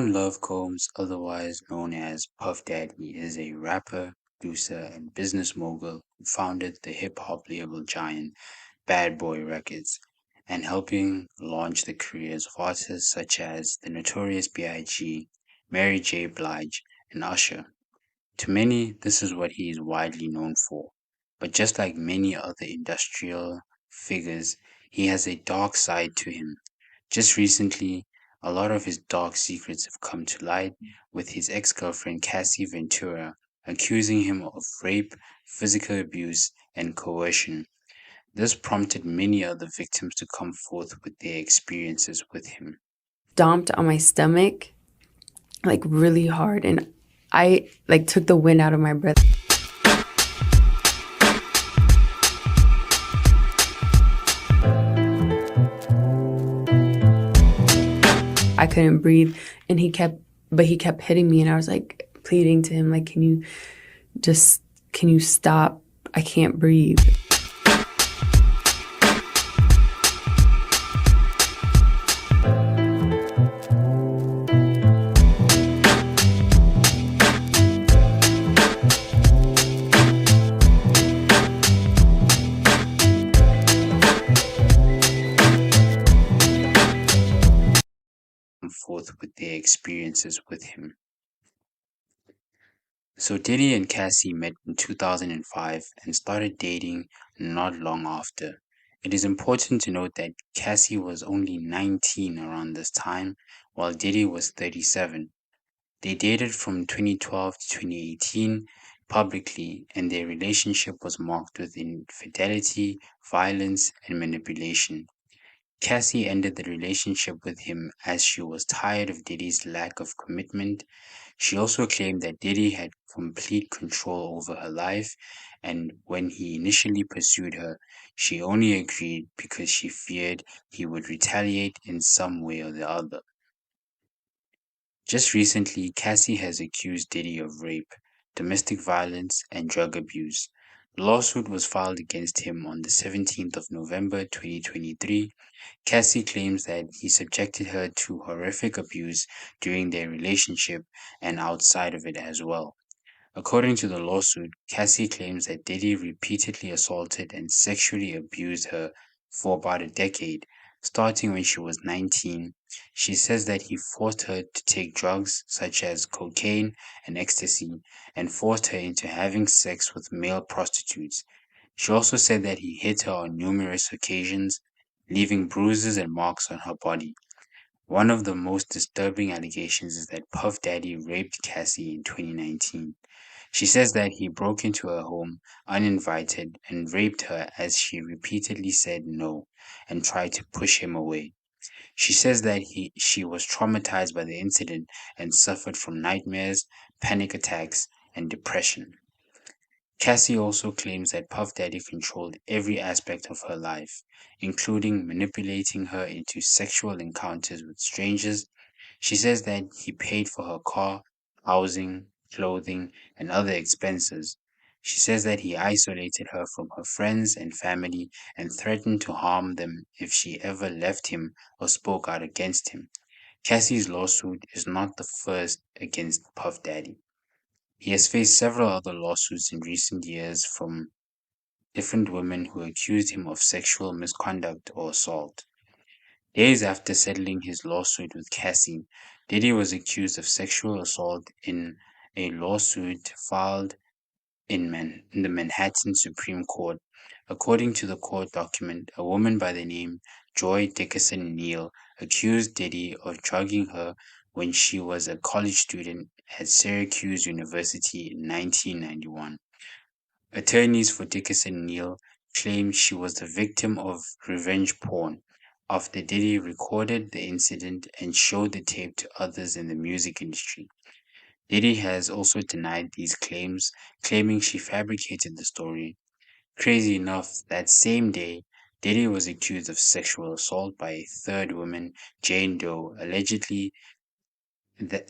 Love Combs, otherwise known as Puff Daddy, is a rapper, producer, and business mogul who founded the hip hop label giant Bad Boy Records and helping launch the careers of artists such as the Notorious B.I.G., Mary J. Blige, and Usher. To many, this is what he is widely known for. But just like many other industrial figures, he has a dark side to him. Just recently, a lot of his dark secrets have come to light, with his ex girlfriend Cassie Ventura accusing him of rape, physical abuse, and coercion. This prompted many other victims to come forth with their experiences with him. Stomped on my stomach like really hard, and I like took the wind out of my breath. I couldn't breathe, and he kept hitting me, and I was like pleading to him, like, can you stop? I can't breathe. Come forth with their experiences with him. So Diddy and Cassie met in 2005 and started dating not long after. It is important to note that Cassie was only 19 around this time, while Diddy was 37. They dated from 2012 to 2018 publicly, and their relationship was marked with infidelity, violence, and manipulation. Cassie ended the relationship with him as she was tired of Diddy's lack of commitment. She also claimed that Diddy had complete control over her life, and when he initially pursued her, she only agreed because she feared he would retaliate in some way or the other. Just recently, Cassie has accused Diddy of rape, domestic violence, and drug abuse. The lawsuit was filed against him on the 17th of November 2023. Cassie claims that he subjected her to horrific abuse during their relationship and outside of it as well. According to the lawsuit, Cassie claims that Diddy repeatedly assaulted and sexually abused her for about a decade, starting when she was 19. She says that he forced her to take drugs such as cocaine and ecstasy and forced her into having sex with male prostitutes. She also said that he hit her on numerous occasions, leaving bruises and marks on her body. One of the most disturbing allegations is that Puff Daddy raped Cassie in 2019. She says that he broke into her home uninvited and raped her as she repeatedly said no and tried to push him away. She says that she was traumatized by the incident and suffered from nightmares, panic attacks, and depression. Cassie also claims that Puff Daddy controlled every aspect of her life, including manipulating her into sexual encounters with strangers. She says that he paid for her car, housing, clothing, and other expenses. She says that he isolated her from her friends and family and threatened to harm them if she ever left him or spoke out against him. Cassie's lawsuit is not the first against Puff Daddy. He has faced several other lawsuits in recent years from different women who accused him of sexual misconduct or assault. Days after settling his lawsuit with Cassie, Diddy was accused of sexual assault in a lawsuit filed in the Manhattan Supreme Court. According to the court document, a woman by the name Joy Dickerson Neal accused Diddy of drugging her when she was a college student at Syracuse University in 1991. Attorneys for Dickerson Neal claimed she was the victim of revenge porn after Diddy recorded the incident and showed the tape to others in the music industry. Diddy has also denied these claims, claiming she fabricated the story. Crazy enough, that same day, Diddy was accused of sexual assault by a third woman, Jane Doe, allegedly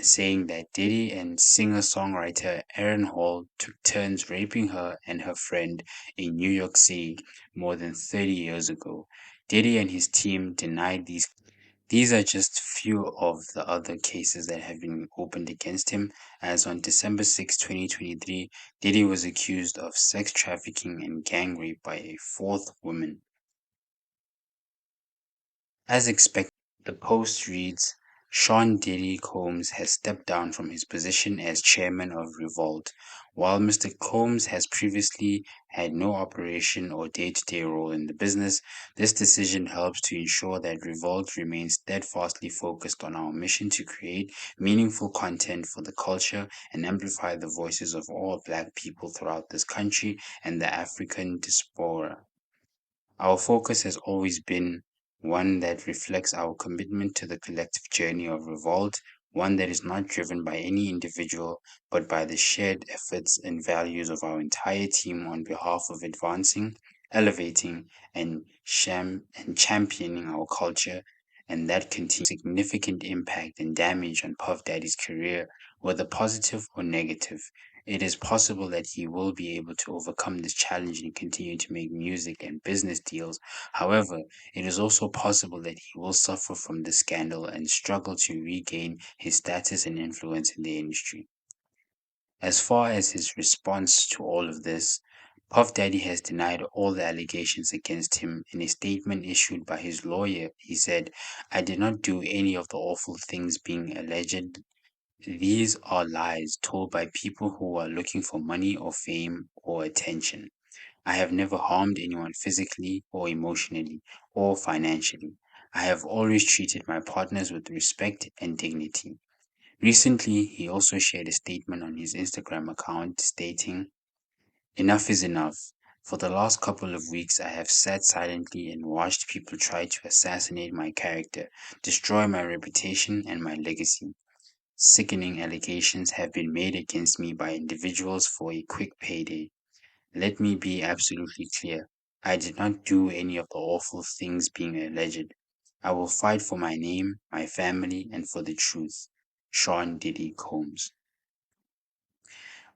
saying that Diddy and singer-songwriter Aaron Hall took turns raping her and her friend in New York City more than 30 years ago. Diddy and his team denied these These are just few of the other cases that have been opened against him, as on December 6, 2023, Diddy was accused of sex trafficking and gang rape by a fourth woman. As expected, the post reads, Sean Diddy Combs has stepped down from his position as chairman of Revolt. While Mr. Combs has previously had no operation or day-to-day role in the business, this decision helps to ensure that Revolt remains steadfastly focused on our mission to create meaningful content for the culture and amplify the voices of all Black people throughout this country and the African diaspora. Our focus has always been one that reflects our commitment to the collective journey of revolt, one that is not driven by any individual, but by the shared efforts and values of our entire team on behalf of advancing, elevating, and championing our culture, and that continues significant impact and damage on Puff Daddy's career, whether positive or negative. It is possible that he will be able to overcome this challenge and continue to make music and business deals. However, it is also possible that he will suffer from the scandal and struggle to regain his status and influence in the industry. As far as his response to all of this, Puff Daddy has denied all the allegations against him. In a statement issued by his lawyer, he said, I did not do any of the awful things being alleged. These are lies told by people who are looking for money or fame or attention. I have never harmed anyone physically or emotionally or financially. I have always treated my partners with respect and dignity. Recently, he also shared a statement on his Instagram account stating, Enough is enough. For the last couple of weeks, I have sat silently and watched people try to assassinate my character, destroy my reputation and my legacy. Sickening allegations have been made against me by individuals for a quick payday. Let me be absolutely clear. I did not do any of the awful things being alleged. I will fight for my name, my family, and for the truth. Sean Diddy Combs.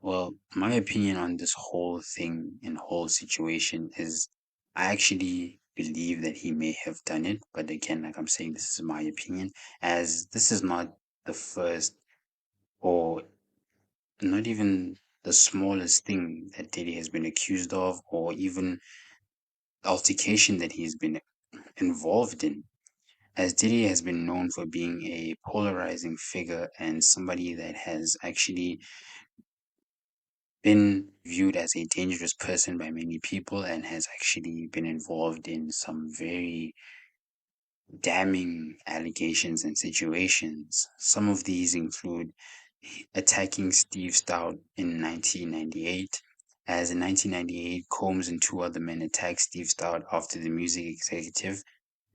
Well, my opinion on this whole thing and whole situation is I actually believe that he may have done it, but again, like I'm saying, this is my opinion, as this is not the first or not even the smallest thing that Diddy has been accused of, or even altercation that he's been involved in. As Diddy has been known for being a polarizing figure and somebody that has actually been viewed as a dangerous person by many people and has actually been involved in some very damning allegations and situations. Some of these include attacking Steve Stout in 1998. As in 1998, Combs and two other men attacked Steve Stout after the music executive,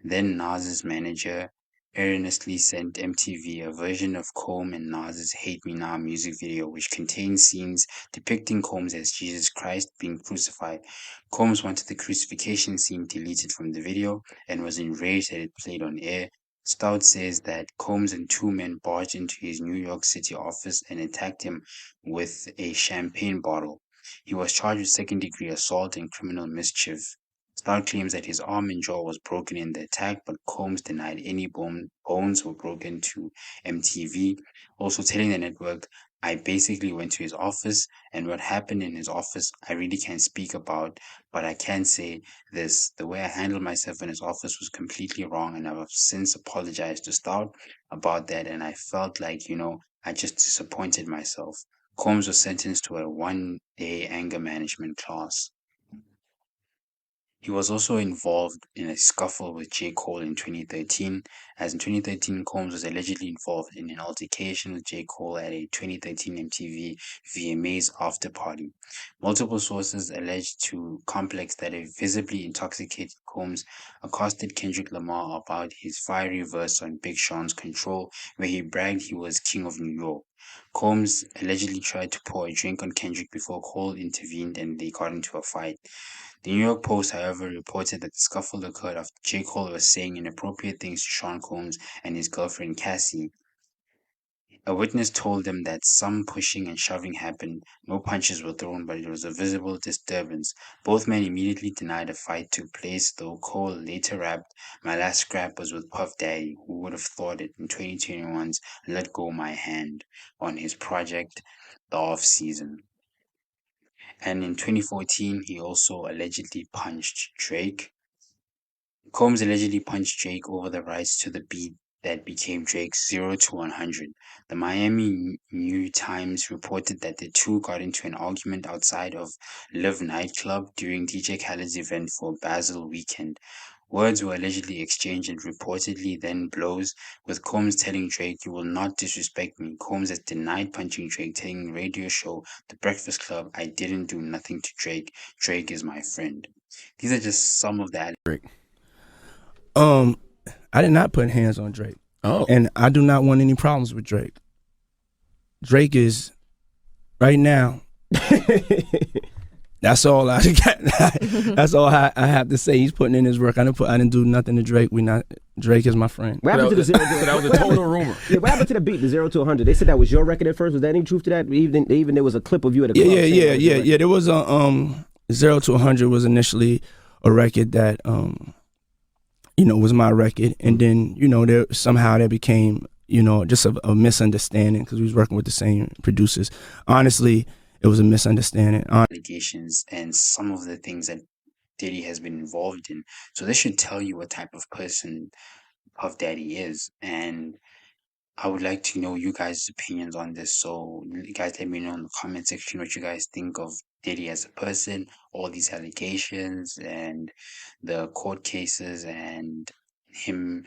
then Nas's manager, earnestly sent MTV a version of Combs and Nas's Hate Me Now music video, which contains scenes depicting Combs as Jesus Christ being crucified. Combs wanted the crucifixion scene deleted from the video and was enraged that it played on air. Stout says that Combs and two men barged into his New York City office and attacked him with a champagne bottle. He was charged with second-degree assault and criminal mischief. Stout claims that his arm and jaw was broken in the attack, but Combs denied any bones were broken to MTV, also telling the network, I basically went to his office, and what happened in his office, I really can't speak about, but I can say this. The way I handled myself in his office was completely wrong, and I've since apologized to Stout about that, and I felt like, I just disappointed myself. Combs was sentenced to a 1-day anger management class. He was also involved in a scuffle with J. Cole in 2013, as in 2013, Combs was allegedly involved in an altercation with J. Cole at a 2013 MTV VMAs after party. Multiple sources alleged to Complex that a visibly intoxicated Combs accosted Kendrick Lamar about his fiery verse on Big Sean's Control, where he bragged he was king of New York. Combs allegedly tried to pour a drink on Kendrick before Cole intervened and they got into a fight. The New York Post, however, reported that the scuffle occurred after J. Cole was saying inappropriate things to Sean Combs and his girlfriend Cassie. A witness told them that some pushing and shoving happened. No punches were thrown, but it was a visible disturbance. Both men immediately denied a fight took place, though Cole later rapped, "My last scrap was with Puff Daddy, who would have thought it," in 2021's "Let Go My Hand" on his project The Off Season. And in 2014, he also allegedly punched Drake. Combs allegedly punched Drake over the rights to the beat that became Drake's 0 to 100. The Miami New Times reported that the two got into an argument outside of Live nightclub during DJ Khaled's event for Basel weekend. Words were allegedly exchanged and reportedly then blows, with Combs telling Drake, "You will not disrespect me." Combs has denied punching Drake, telling the radio show The Breakfast Club, "I didn't do nothing to Drake. Drake is my friend." These are just some of the Drake. I did not put hands on Drake. Oh. And I do not want any problems with Drake. Drake is right now. That's all I got. That's all I have to say. He's putting in his work. I didn't do nothing to Drake. Drake is my friend. What happened to the 0 to 100? That was a total rumor. Yeah, what happened to the beat, the 0 to 100? They said that was your record at first. Was there any truth to that? Even there was a clip of you at a club. Yeah. There was a 0 to 100 was initially a record that was my record, and then there somehow there became just a misunderstanding because we was working with the same producers. Honestly, it was a misunderstanding. Allegations and some of the things that Diddy has been involved in. So this should tell you what type of person Puff Daddy is. And I would like to know you guys' opinions on this. So you guys let me know in the comment section what you guys think of Diddy as a person, all these allegations and the court cases, and him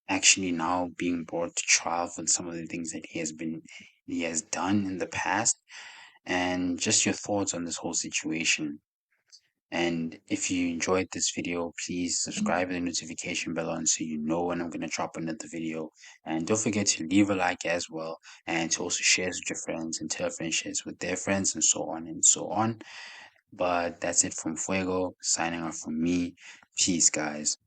actually now being brought to trial for some of the things that he has done in the past, and just your thoughts on this whole situation. And if you enjoyed this video, please subscribe with the notification bell on so you know when I'm going to drop another video. And don't forget to leave a like as well, and to also share this with your friends and tell friends share this with their friends, and so on and so on. But that's it from Fuego, signing off from me. Peace, guys.